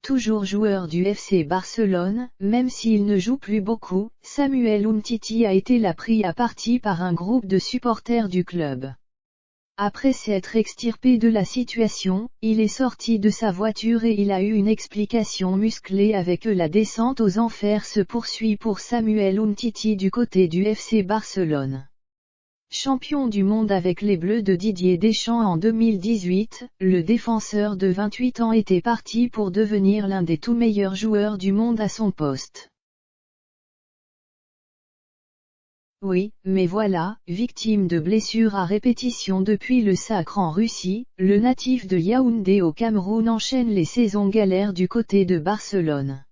Toujours joueur du FC Barcelone, même s'il ne joue plus beaucoup, Samuel Umtiti a été pris à partie par un groupe de supporters du club. Après s'être extirpé de la situation, il est sorti de sa voiture et il a eu une explication musclée avec eux. La descente aux enfers se poursuit pour Samuel Umtiti du côté du FC Barcelone. Champion du monde avec les Bleus de Didier Deschamps en 2018, le défenseur de 28 ans était parti pour devenir l'un des tout meilleurs joueurs du monde à son poste. Oui, mais voilà, victime de blessures à répétition depuis le sacre en Russie, le natif de Yaoundé au Cameroun enchaîne les saisons galères du côté de Barcelone.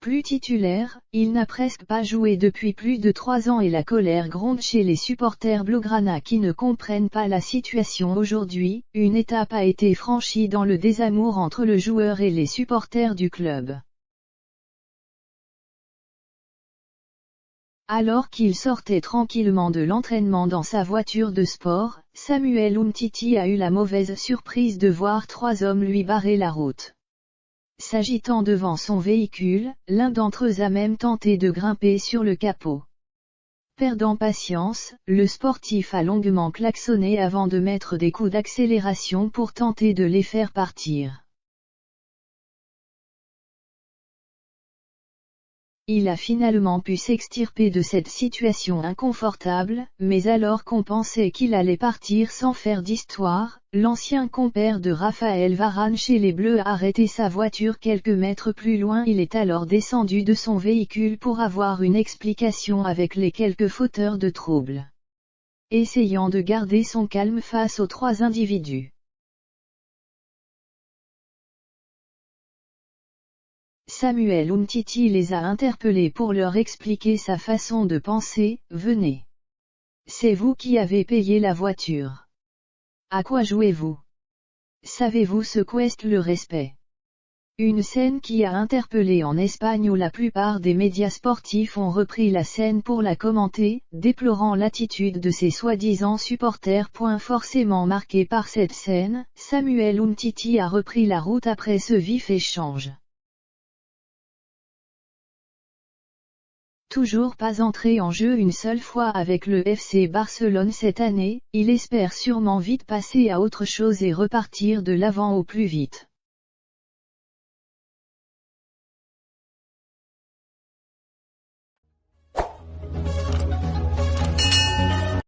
Plus titulaire, il n'a presque pas joué depuis plus de 3 ans et la colère gronde chez les supporters blaugrana qui ne comprennent pas la situation aujourd'hui. Une étape a été franchie dans le désamour entre le joueur et les supporters du club. Alors qu'il sortait tranquillement de l'entraînement dans sa voiture de sport, Samuel Umtiti a eu la mauvaise surprise de voir 3 hommes lui barrer la route. S'agitant devant son véhicule, l'un d'entre eux a même tenté de grimper sur le capot. Perdant patience, le sportif a longuement klaxonné avant de mettre des coups d'accélération pour tenter de les faire partir. Il a finalement pu s'extirper de cette situation inconfortable, mais alors qu'on pensait qu'il allait partir sans faire d'histoire, l'ancien compère de Raphaël Varane chez les Bleus a arrêté sa voiture quelques mètres plus loin. Il est alors descendu de son véhicule pour avoir une explication avec les quelques fauteurs de troubles. Essayant de garder son calme face aux 3 individus. Samuel Umtiti les a interpellés pour leur expliquer sa façon de penser. Venez. C'est vous qui avez payé la voiture. À quoi jouez-vous? Savez-vous ce qu'est le respect? Une scène qui a interpellé en Espagne où la plupart des médias sportifs ont repris la scène pour la commenter, déplorant l'attitude de ces soi-disant supporters. Forcément marqué par cette scène, Samuel Umtiti a repris la route après ce vif échange. Toujours pas entré en jeu une seule fois avec le FC Barcelone cette année, il espère sûrement vite passer à autre chose et repartir de l'avant au plus vite.